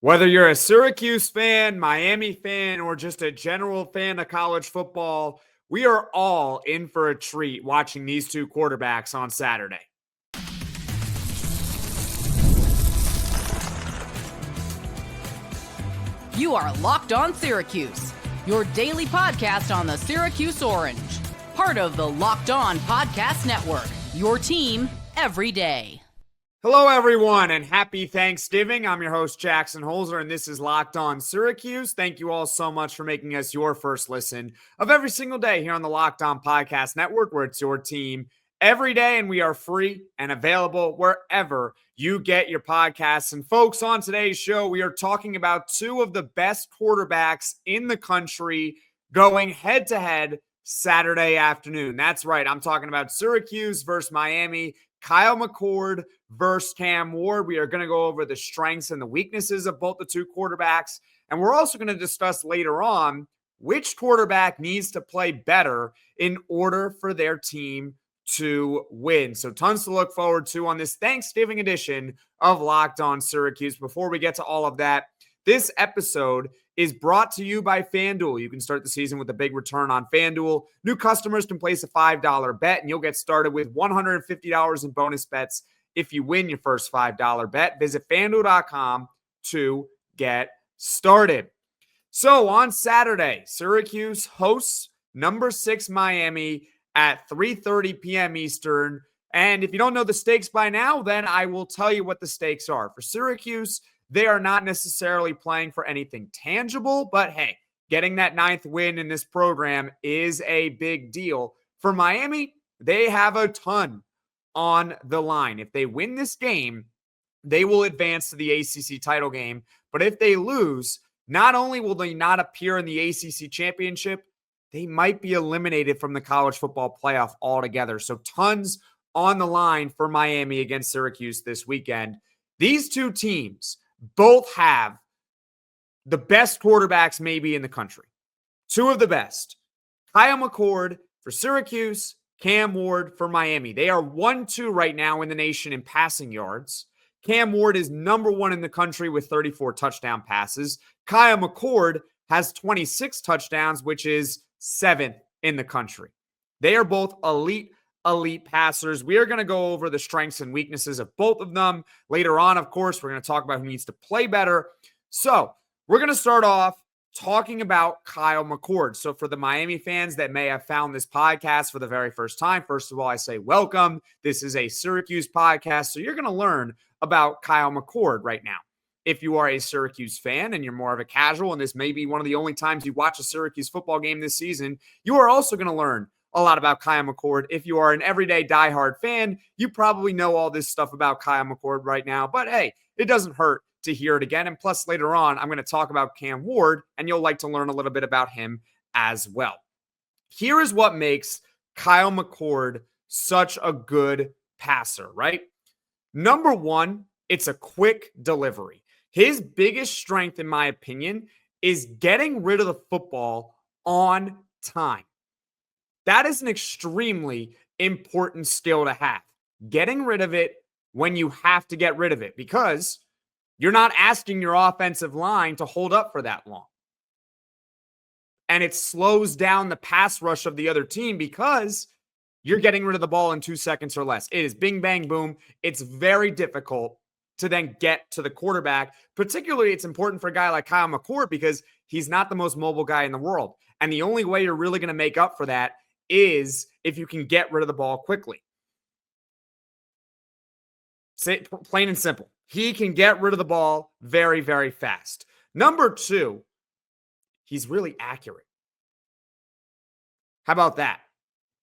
Whether you're a Syracuse fan, Miami fan, or just a general fan of college football, we are all in for a treat watching these two quarterbacks on Saturday. You are Locked On Syracuse, your daily podcast on the Syracuse Orange, part of the Locked On Podcast Network, your team every day. Hello, everyone, and happy Thanksgiving. I'm your host, Jackson Holzer, and this is Locked On Syracuse. Thank you all so much for making us your first listen of every single day here on the Locked On Podcast Network, where it's your team every day, and we are free and available wherever you get your podcasts. And folks, on today's show, we are talking about two of the best quarterbacks in the country going head-to-head Saturday afternoon. That's right. I'm talking about Syracuse versus Miami, Kyle McCord versus Cam Ward. We are going to go over the strengths and the weaknesses of both the two quarterbacks. And we're also going to discuss later on which quarterback needs to play better in order for their team to win. So tons to look forward to on this Thanksgiving edition of Locked On Syracuse. Before we get to all of that, this episode is brought to you by FanDuel. You can start the season with a big return on FanDuel. New customers can place a $5 bet, and you'll get started with $150 in bonus bets if you win your first $5 bet. Visit FanDuel.com to get started. So on Saturday, Syracuse hosts number 6 Miami at 3:30 p.m. Eastern. And if you don't know the stakes by now, then I will tell you what the stakes are. For Syracuse, they are not necessarily playing for anything tangible, but hey, getting that 9th win in this program is a big deal. For Miami, they have a ton on the line. If they win this game, they will advance to the ACC title game. But if they lose, not only will they not appear in the ACC championship, they might be eliminated from the college football playoff altogether. So tons on the line for Miami against Syracuse this weekend. These two teams both have the best quarterbacks maybe in the country. Two of the best. Kyle McCord for Syracuse, Cam Ward for Miami. They are 1-2 right now in the nation in passing yards. Cam Ward is number 1 in the country with 34 touchdown passes. Kyle McCord has 26 touchdowns, which is 7th in the country. They are both elite passers. We are going to go over the strengths and weaknesses of both of them. Later on, of course, we're going to talk about who needs to play better. So we're going to start off talking about Kyle McCord. So for the Miami fans that may have found this podcast for the very first time, first of all, I say welcome. This is a Syracuse podcast, so you're going to learn about Kyle McCord right now. If you are a Syracuse fan and you're more of a casual, and this may be one of the only times you watch a Syracuse football game this season, you are also going to learn a lot about Kyle McCord. If you are an everyday diehard fan, you probably know all this stuff about Kyle McCord right now. But hey, it doesn't hurt to hear it again. And plus, later on, I'm going to talk about Cam Ward, and you'll like to learn a little bit about him as well. Here is what makes Kyle McCord such a good passer, right? Number one, it's a quick delivery. His biggest strength, in my opinion, is getting rid of the football on time. That is an extremely important skill to have. Getting rid of it when you have to get rid of it, because you're not asking your offensive line to hold up for that long. And it slows down the pass rush of the other team because you're getting rid of the ball in 2 seconds or less. It is bing, bang, boom. It's very difficult to then get to the quarterback. Particularly, it's important for a guy like Kyle McCord because he's not the most mobile guy in the world. And the only way you're really going to make up for that is if you can get rid of the ball quickly. Say it plain and simple. He can get rid of the ball very, very fast. Number two, he's really accurate. How about that?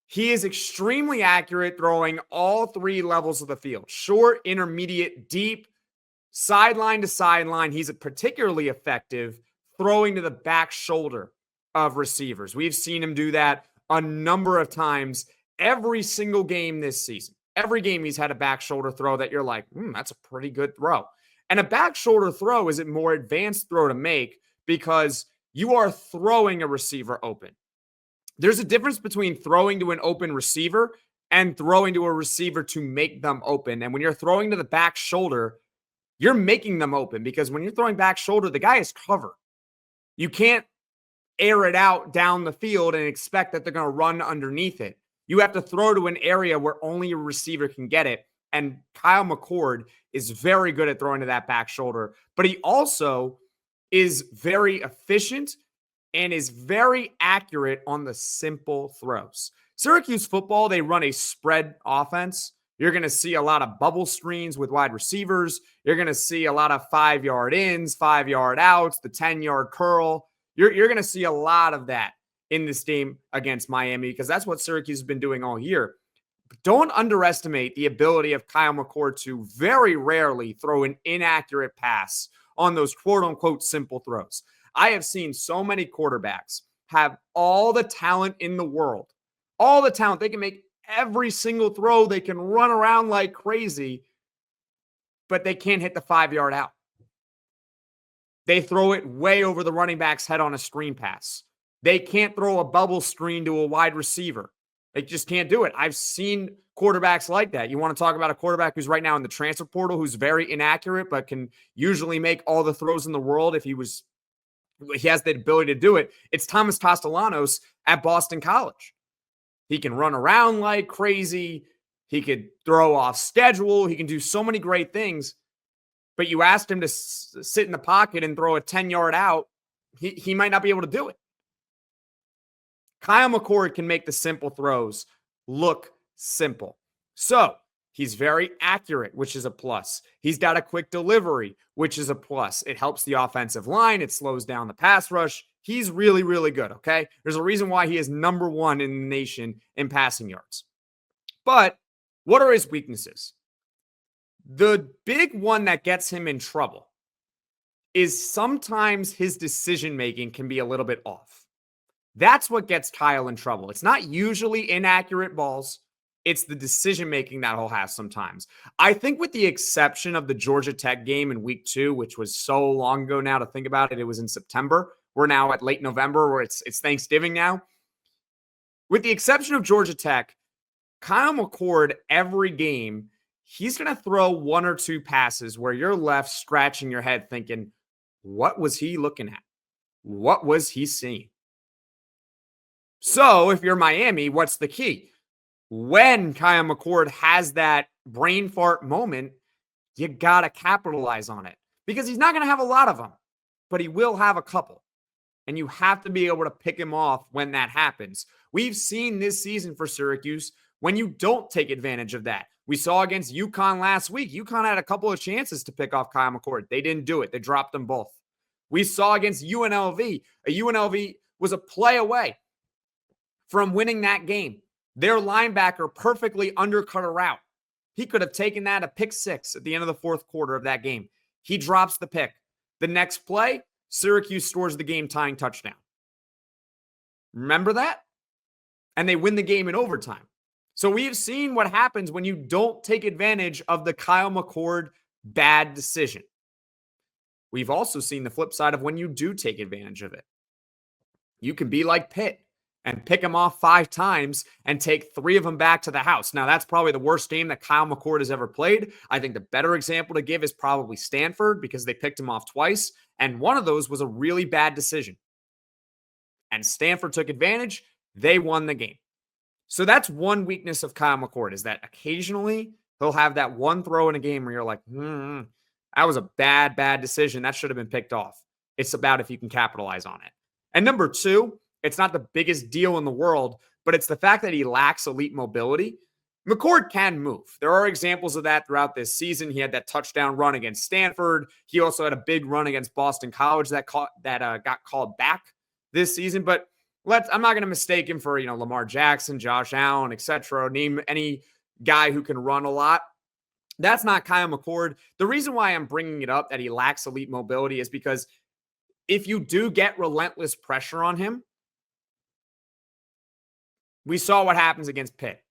He is extremely accurate throwing all 3 levels of the field. Short, intermediate, deep, sideline to sideline. He's particularly effective throwing to the back shoulder of receivers. We've seen him do that a number of times every single game this season. Every game he's had a back shoulder throw that you're like, that's a pretty good throw. And a back shoulder throw is a more advanced throw to make because you are throwing a receiver open. There's a difference between throwing to an open receiver and throwing to a receiver to make them open. And when you're throwing to the back shoulder, you're making them open because when you're throwing back shoulder, the guy is covered. You can't air it out down the field and expect that they're going to run underneath it. You have to throw to an area where only a receiver can get it. And Kyle McCord is very good at throwing to that back shoulder, but he also is very efficient and is very accurate on the simple throws. Syracuse football, they run a spread offense. You're going to see a lot of bubble screens with wide receivers. You're going to see a lot of 5-yard ins, 5-yard outs, the 10-yard curl. You're going to see a lot of that in this game against Miami because that's what Syracuse has been doing all year. But don't underestimate the ability of Kyle McCord to very rarely throw an inaccurate pass on those quote-unquote simple throws. I have seen so many quarterbacks have all the talent in the world, all the talent. They can make every single throw. They can run around like crazy, but they can't hit the 5-yard out. They throw it way over the running back's head on a screen pass. They can't throw a bubble screen to a wide receiver. They just can't do it. I've seen quarterbacks like that. You want to talk about a quarterback who's right now in the transfer portal, who's very inaccurate, but can usually make all the throws in the world if he has the ability to do it. It's Thomas Castellanos at Boston College. He can run around like crazy. He could throw off schedule. He can do so many great things. But you asked him to sit in the pocket and throw a 10-yard out, he might not be able to do it. Kyle McCord can make the simple throws look simple. So he's very accurate, which is a plus. He's got a quick delivery, which is a plus. It helps the offensive line. It slows down the pass rush. He's really, really good, okay? There's a reason why he is number one in the nation in passing yards. But what are his weaknesses? The big one that gets him in trouble is sometimes his decision-making can be a little bit off. That's what gets Kyle in trouble. It's not usually inaccurate balls. It's the decision-making that he'll have sometimes. I think with the exception of the Georgia Tech game in week 2, which was so long ago now to think about it, it was in September. We're now at late November where it's Thanksgiving now. With the exception of Georgia Tech, Kyle McCord, every game, he's going to throw 1 or 2 passes where you're left scratching your head thinking, what was he looking at? What was he seeing? So if you're Miami, what's the key? When Kyle McCord has that brain fart moment, you got to capitalize on it because he's not going to have a lot of them, but he will have a couple. And you have to be able to pick him off when that happens. We've seen this season for Syracuse when you don't take advantage of that. We saw against UConn last week. UConn had a couple of chances to pick off Kyle McCord. They didn't do it. They dropped them both. We saw against UNLV. UNLV was a play away from winning that game. Their linebacker perfectly undercut a route. He could have taken that a pick 6 at the end of the 4th quarter of that game. He drops the pick. The next play, Syracuse scores the game-tying touchdown. Remember that? And they win the game in overtime. So we've seen what happens when you don't take advantage of the Kyle McCord bad decision. We've also seen the flip side of when you do take advantage of it. You can be like Pitt and pick him off 5 times and take 3 of them back to the house. Now, that's probably the worst game that Kyle McCord has ever played. I think the better example to give is probably Stanford because they picked him off twice, and one of those was a really bad decision. And Stanford took advantage. They won the game. So that's one weakness of Kyle McCord is that occasionally he'll have that one throw in a game where you're like, that was a bad decision. That should have been picked off. It's about if you can capitalize on it. And number 2, it's not the biggest deal in the world, but it's the fact that he lacks elite mobility. McCord can move. There are examples of that throughout this season. He had that touchdown run against Stanford. He also had a big run against Boston College that got called back this season. But I'm not going to mistake him for, Lamar Jackson, Josh Allen, etc. Name any guy who can run a lot. That's not Kyle McCord. The reason why I'm bringing it up that he lacks elite mobility is because if you do get relentless pressure on him, we saw what happens against Pitt.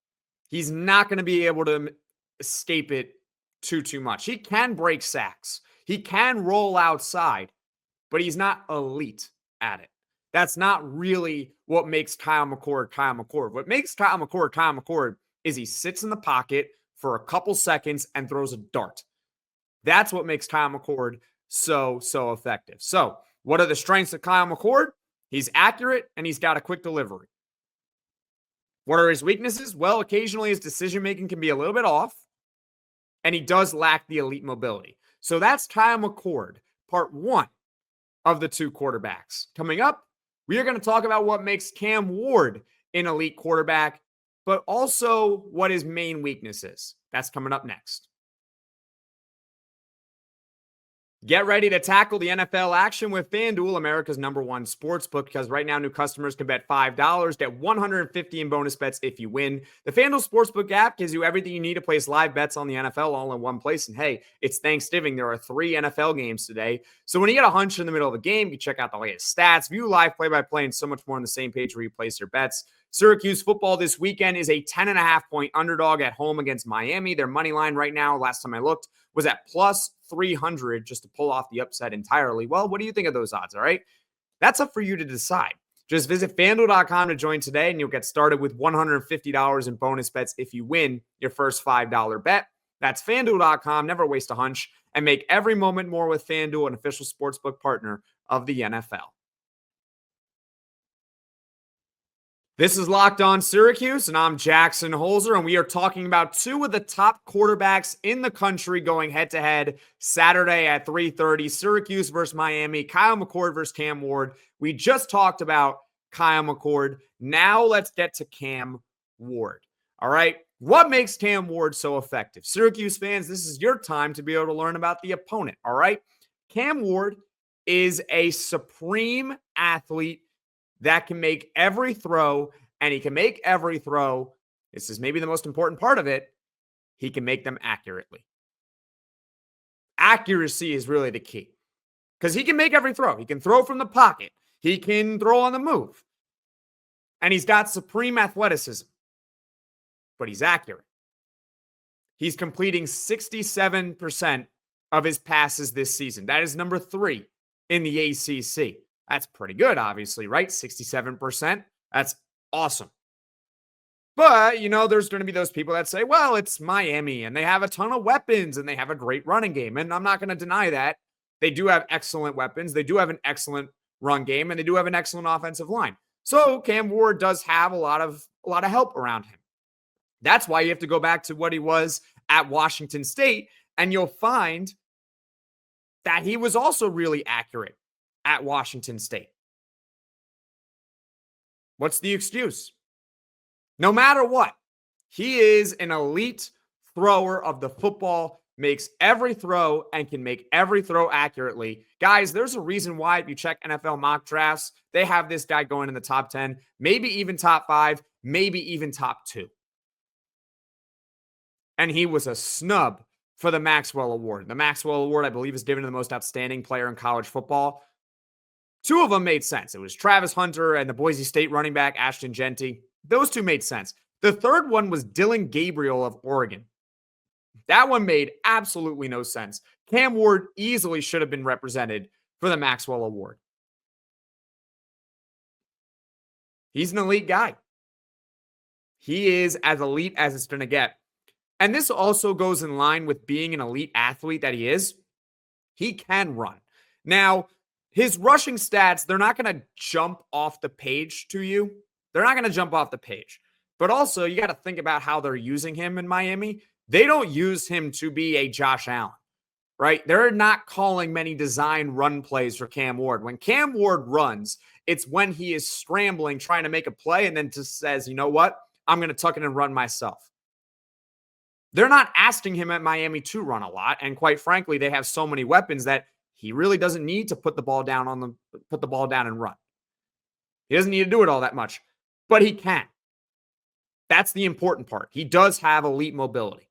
He's not going to be able to escape it too much. He can break sacks. He can roll outside, but he's not elite at it. That's not really what makes Kyle McCord Kyle McCord. What makes Kyle McCord is he sits in the pocket for a couple seconds and throws a dart. That's what makes Kyle McCord so effective. So what are the strengths of Kyle McCord? He's accurate and he's got a quick delivery. What are his weaknesses? Well, occasionally his decision-making can be a little bit off, and he does lack the elite mobility. So that's Kyle McCord, part one of the two quarterbacks. Coming up, we are going to talk about what makes Cam Ward an elite quarterback, but also what his main weakness is. That's coming up next. Get ready to tackle the NFL action with FanDuel, America's #1 sportsbook, because right now new customers can bet $5, get $150 in bonus bets if you win. The FanDuel Sportsbook app gives you everything you need to place live bets on the NFL all in one place. And hey, it's Thanksgiving. There are 3 NFL games today. So when you get a hunch in the middle of a game, you check out the latest stats, view live play-by-play, and so much more on the same page where you place your bets. Syracuse football this weekend is a 10.5-point underdog at home against Miami. Their money line right now, last time I looked, was at plus 300 just to pull off the upset entirely. Well, what do you think of those odds, all right? That's up for you to decide. Just visit FanDuel.com to join today, and you'll get started with $150 in bonus bets if you win your first $5 bet. That's FanDuel.com. Never waste a hunch, and make every moment more with FanDuel, an official sportsbook partner of the NFL. This is Locked On Syracuse, and I'm Jackson Holzer, and we are talking about 2 of the top quarterbacks in the country going head-to-head Saturday at 3:30, Syracuse versus Miami, Kyle McCord versus Cam Ward. We just talked about Kyle McCord. Now let's get to Cam Ward, all right? What makes Cam Ward so effective? Syracuse fans, this is your time to be able to learn about the opponent, all right? Cam Ward is a supreme athlete that can make every throw, and he can make every throw. This is maybe the most important part of it. He can make them accurately. Accuracy is really the key because he can make every throw. He can throw from the pocket. He can throw on the move. And he's got supreme athleticism, but he's accurate. He's completing 67% of his passes this season. That is number 3 in the ACC. That's pretty good, obviously, right? 67%. That's awesome. But, there's going to be those people that say, well, it's Miami and they have a ton of weapons and they have a great running game. And I'm not going to deny that. They do have excellent weapons. They do have an excellent run game, and they do have an excellent offensive line. So Cam Ward does have a lot of help around him. That's why you have to go back to what he was at Washington State, and you'll find that he was also really accurate at Washington State. What's the excuse? No matter what, he is an elite thrower of the football, makes every throw, and can make every throw accurately. Guys, there's a reason why if you check NFL mock drafts, they have this guy going in the top 10, maybe even top 5, maybe even top 2. And he was a snub for the Maxwell Award. The Maxwell Award, I believe, is given to the most outstanding player in college football. 2 of them made sense. It was Travis Hunter and the Boise State running back, Ashton Genty. Those 2 made sense. The third one was Dylan Gabriel of Oregon. That one made absolutely no sense. Cam Ward easily should have been represented for the Maxwell Award. He's an elite guy. He is as elite as it's going to get. And this also goes in line with being an elite athlete that he is. He can run. Now, his rushing stats, they're not going to jump off the page to you. They're not going to jump off the page. But also, you got to think about how they're using him in Miami. They don't use him to be a Josh Allen, right? They're not calling many design run plays for Cam Ward. When Cam Ward runs, it's when he is scrambling, trying to make a play, and then just says, you know what? I'm going to tuck it and run myself. They're not asking him at Miami to run a lot. And quite frankly, they have so many weapons that he really doesn't need to put the ball down and run. He doesn't need to do it all that much, but he can. That's the important part. He does have elite mobility.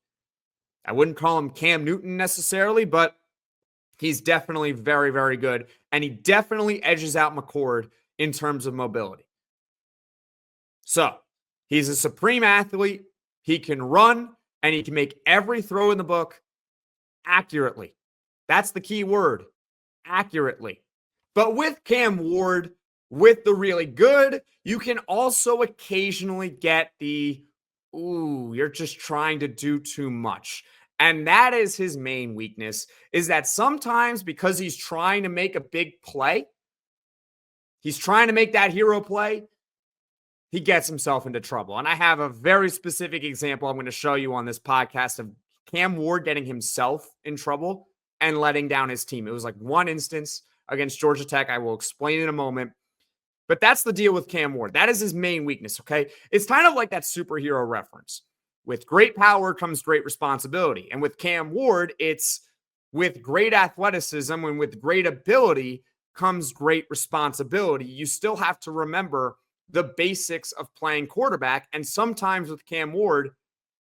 I wouldn't call him Cam Newton necessarily, but he's definitely very, very good. And he definitely edges out McCord in terms of mobility. So he's a supreme athlete. He can run, and he can make every throw in the book accurately. That's the key word, accurately. But with Cam Ward, with the really good, you can also occasionally get the, ooh, you're just trying to do too much. And that is his main weakness, is that sometimes because he's trying to make a big play, he's trying to make that hero play, he gets himself into trouble. And I have a very specific example I'm going to show you on this podcast of Cam Ward getting himself in trouble and letting down his team. It was like one instance against Georgia Tech. I will explain in a moment. But that's the deal with Cam Ward. That is his main weakness, okay? It's kind of like that superhero reference. With great power comes great responsibility. And with Cam Ward, it's with great athleticism and with great ability comes great responsibility. You still have to remember the basics of playing quarterback. And sometimes with Cam Ward,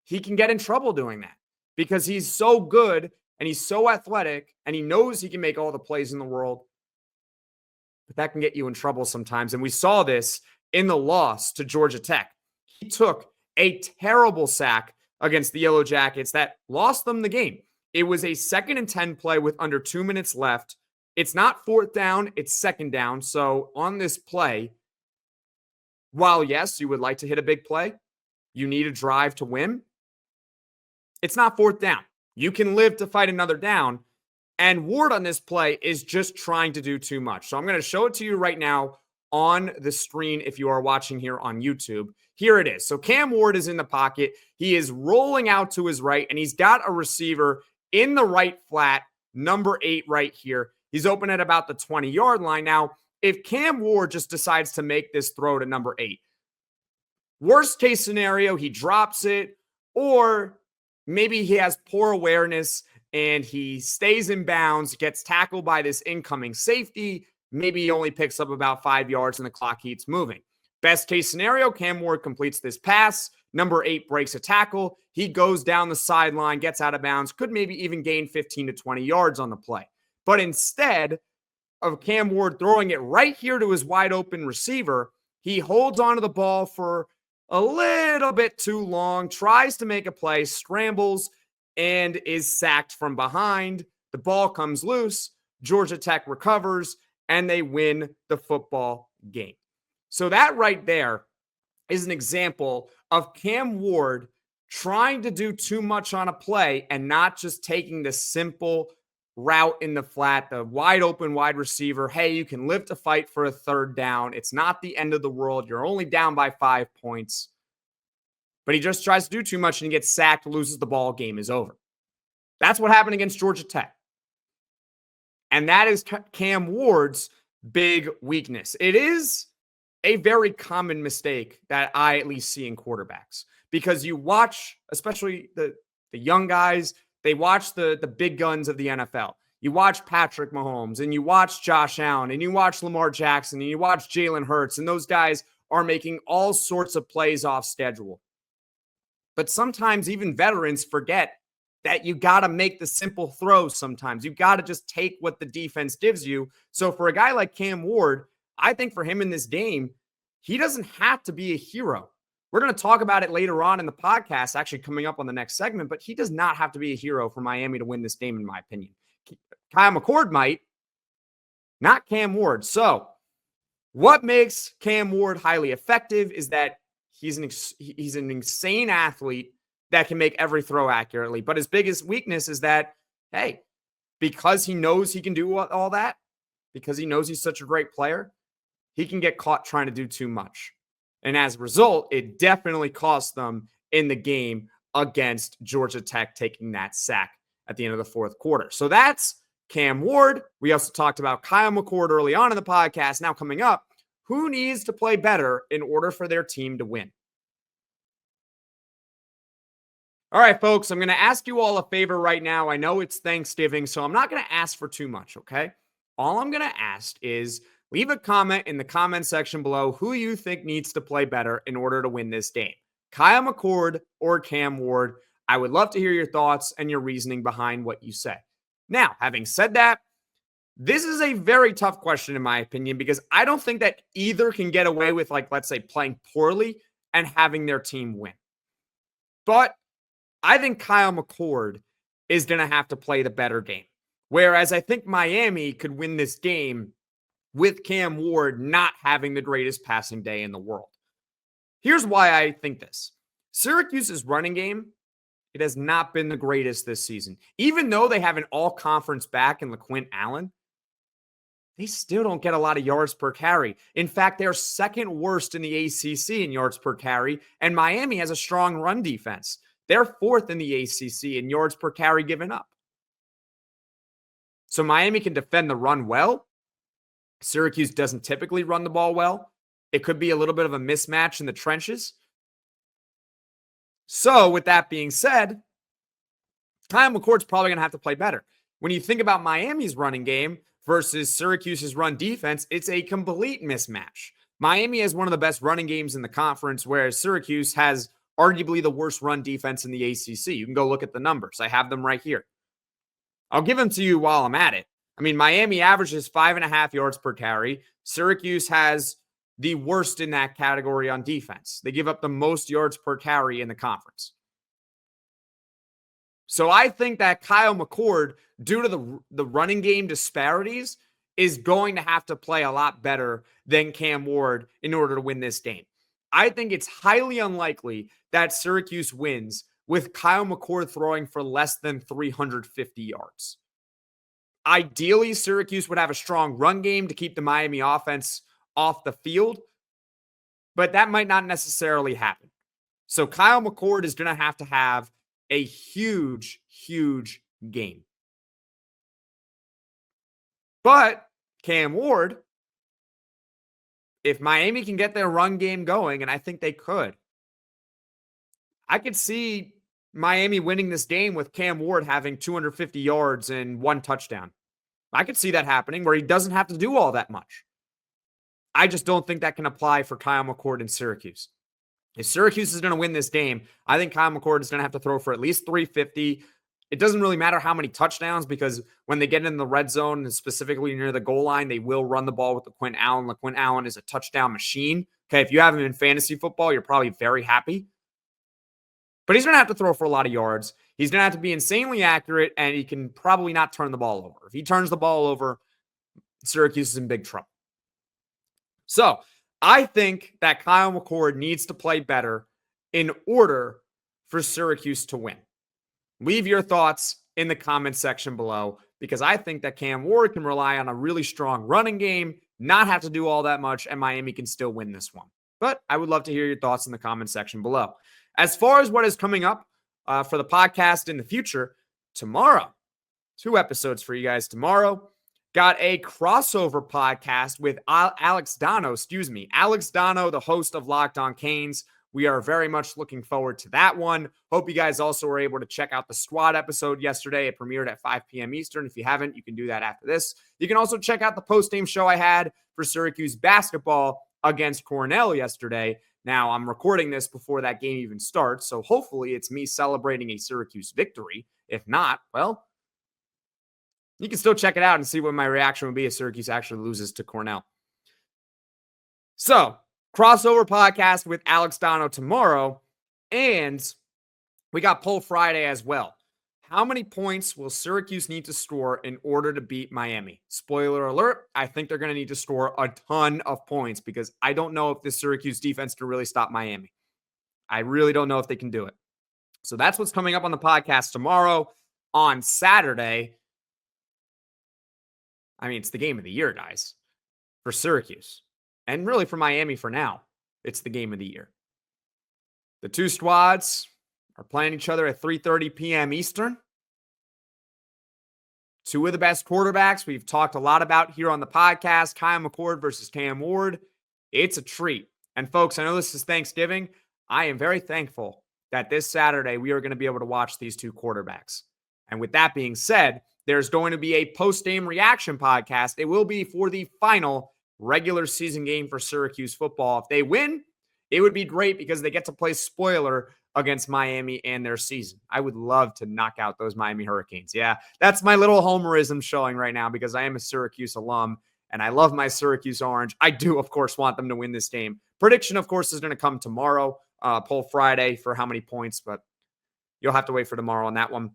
he can get in trouble doing that because he's so good and he's so athletic and he knows he can make all the plays in the world. But that can get you in trouble sometimes. And we saw this in the loss to Georgia Tech. He took a terrible sack against the Yellow Jackets that lost them the game. It was a 2nd and 10 play with under 2 minutes left. It's not 4th down, it's 2nd down. So on this play, while yes, you would like to hit a big play, you need a drive to win. It's not 4th down. You can live to fight another down. And Ward on this play is just trying to do too much. So I'm going to show it to you right now on the screen if you are watching here on YouTube. Here it is. So Cam Ward is in the pocket. He is rolling out to his right, and he's got a receiver in the right flat, number 8 right here. He's open at about the 20-yard line. Now, if Cam Ward just decides to make this throw to number 8, worst case scenario, he drops it, or maybe he has poor awareness and he stays in bounds, gets tackled by this incoming safety. Maybe he only picks up about 5 yards and the clock keeps moving. Best case scenario, Cam Ward completes this pass. Number 8 breaks a tackle. He goes down the sideline, gets out of bounds, could maybe even gain 15 to 20 yards on the play. But instead of Cam Ward throwing it right here to his wide open receiver, he holds onto the ball for a little bit too long, tries to make a play, scrambles, and is sacked from behind. The ball comes loose. Georgia Tech recovers, and they win the football game. So that right there is an example of Cam Ward trying to do too much on a play and not just taking the simple route in the flat, the wide open wide receiver. Hey, you can live to fight for a 3rd down. It's not the end of the world. You're only down by 5 points. But he just tries to do too much and he gets sacked, loses the ball, game is over. That's what happened against Georgia Tech. And that is Cam Ward's big weakness. It is a very common mistake that I at least see in quarterbacks because you watch, especially the young guys, they watch the big guns of the NFL. You watch Patrick Mahomes and you watch Josh Allen and you watch Lamar Jackson and you watch Jalen Hurts, and those guys are making all sorts of plays off schedule. But sometimes even veterans forget that you got to make the simple throws sometimes. You got to just take what the defense gives you. So for a guy like Cam Ward, I think for him in this game, he doesn't have to be a hero. We're going to talk about it later on in the podcast, actually coming up on the next segment, but he does not have to be a hero for Miami to win this game, in my opinion. Kyle McCord might, not Cam Ward. So what makes Cam Ward highly effective is that he's an insane athlete that can make every throw accurately. But his biggest weakness is that, hey, because he knows he can do all that, because he knows he's such a great player, he can get caught trying to do too much. And as a result, it definitely cost them in the game against Georgia Tech, taking that sack at the end of the 4th quarter. So that's Cam Ward. We also talked about Kyle McCord early on in the podcast. Now coming up, who needs to play better in order for their team to win? All right, folks, I'm going to ask you all a favor right now. I know it's Thanksgiving, so I'm not going to ask for too much, okay? All I'm going to ask is leave a comment in the comment section below who you think needs to play better in order to win this game. Kyle McCord or Cam Ward. I would love to hear your thoughts and your reasoning behind what you say. Now, having said that, this is a very tough question in my opinion because I don't think that either can get away with, like, let's say, playing poorly and having their team win. But I think Kyle McCord is going to have to play the better game. Whereas I think Miami could win this game with Cam Ward not having the greatest passing day in the world. Here's why I think this. Syracuse's running game It has not been the greatest this season. Even though they have an all-conference back in LeQuint Allen, they still don't get a lot of yards per carry. In fact, they're second worst in the ACC in yards per carry, and Miami has a strong run defense. They're fourth in the ACC in yards per carry given up. So Miami can defend the run well. Syracuse doesn't typically run the ball well. It could be a little bit of a mismatch in the trenches. So with that being said, Kyle McCord's probably going to have to play better. When you think about Miami's running game versus Syracuse's run defense, it's a complete mismatch. Miami has one of the best running games in the conference, whereas Syracuse has arguably the worst run defense in the ACC. You can go look at the numbers. I have them right here. I'll give them to you while I'm at it. I mean, Miami averages 5.5 yards per carry. Syracuse has the worst in that category on defense. They give up the most yards per carry in the conference. So I think that Kyle McCord, due to the running game disparities, is going to have to play a lot better than Cam Ward in order to win this game. I think it's highly unlikely that Syracuse wins with Kyle McCord throwing for less than 350 yards. Ideally, Syracuse would have a strong run game to keep the Miami offense off the field, but that might not necessarily happen. So Kyle McCord is going to have a huge, huge game. But Cam Ward, if Miami can get their run game going, and I think they could, I could see Miami winning this game with Cam Ward having 250 yards and 1 touchdown. I could see that happening where he doesn't have to do all that much. I just don't think that can apply for Kyle McCord in Syracuse. If Syracuse is going to win this game, I think Kyle McCord is going to have to throw for at least 350. It doesn't really matter how many touchdowns, because when they get in the red zone, and specifically near the goal line, they will run the ball with LeQuint Allen. LeQuint Allen is a touchdown machine. Okay, if you have him in fantasy football, you're probably very happy. But he's going to have to throw for a lot of yards. He's going to have to be insanely accurate, and he can probably not turn the ball over. If he turns the ball over, Syracuse is in big trouble. So I think that Kyle McCord needs to play better in order for Syracuse to win. Leave your thoughts in the comments section below, because I think that Cam Ward can rely on a really strong running game, not have to do all that much, and Miami can still win this one. But I would love to hear your thoughts in the comment section below. As far as what is coming up for the podcast in the future, tomorrow, 2 episodes for you guys tomorrow. Got a crossover podcast with Alex Dono, the host of Locked On Canes. We are very much looking forward to that one. Hope you guys also were able to check out the squad episode yesterday. It premiered at 5 p.m. Eastern. If you haven't, you can do that after this. You can also check out the post-game show I had for Syracuse basketball against Cornell yesterday. Now, I'm recording this before that game even starts, so hopefully it's me celebrating a Syracuse victory. If not, well, you can still check it out and see what my reaction would be if Syracuse actually loses to Cornell. So, crossover podcast with Alex Dono tomorrow, and we got Poll Friday as well. How many points will Syracuse need to score in order to beat Miami? Spoiler alert, I think they're going to need to score a ton of points, because I don't know if this Syracuse defense can really stop Miami. I really don't know if they can do it. So that's what's coming up on the podcast tomorrow. On Saturday, I mean, it's the game of the year, guys, for Syracuse. And really for Miami for now, it's the game of the year. The 2 squads are playing each other at 3:30 p.m. Eastern. 2 of the best quarterbacks we've talked a lot about here on the podcast, Kyle McCord versus Cam Ward. It's a treat. And folks, I know this is Thanksgiving. I am very thankful that this Saturday we are going to be able to watch these 2 quarterbacks. And with that being said, there's going to be a post-game reaction podcast. It will be for the final regular season game for Syracuse football. If they win, it would be great, because they get to play spoiler against Miami and their season. I would love to knock out those Miami Hurricanes. Yeah, that's my little homerism showing right now, because I am a Syracuse alum and I love my Syracuse Orange. I do, of course, want them to win this game. Prediction, of course, is going to come tomorrow. Poll Friday for how many points, but you'll have to wait for tomorrow on that one.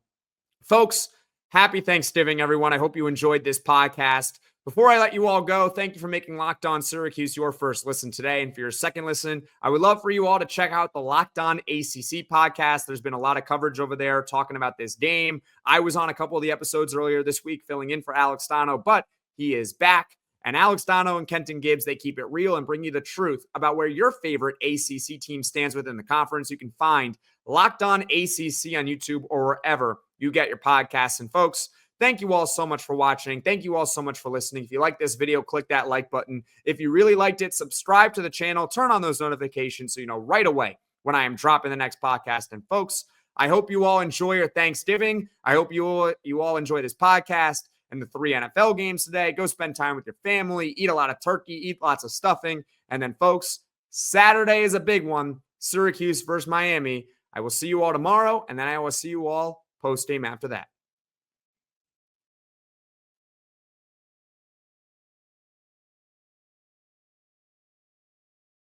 Folks, happy Thanksgiving, everyone. I hope you enjoyed this podcast. Before I let you all go, thank you for making Locked On Syracuse your first listen today. And for your second listen, I would love for you all to check out the Locked On ACC podcast. There's been a lot of coverage over there talking about this game. I was on a couple of the episodes earlier this week filling in for Alex Dano, but he is back. And Alex Dano and Kenton Gibbs, they keep it real and bring you the truth about where your favorite ACC team stands within the conference. You can find Locked On ACC on YouTube or wherever you get your podcasts. And folks, thank you all so much for watching. Thank you all so much for listening. If you like this video, click that like button. If you really liked it, subscribe to the channel, turn on those notifications so you know right away when I am dropping the next podcast. And folks, I hope you all enjoy your Thanksgiving. I hope you all enjoy this podcast and the 3 NFL games today. Go spend time with your family, eat a lot of turkey, eat lots of stuffing. And then, folks, Saturday is a big one, Syracuse versus Miami. I will see you all tomorrow, and then I will see you all post-game after that.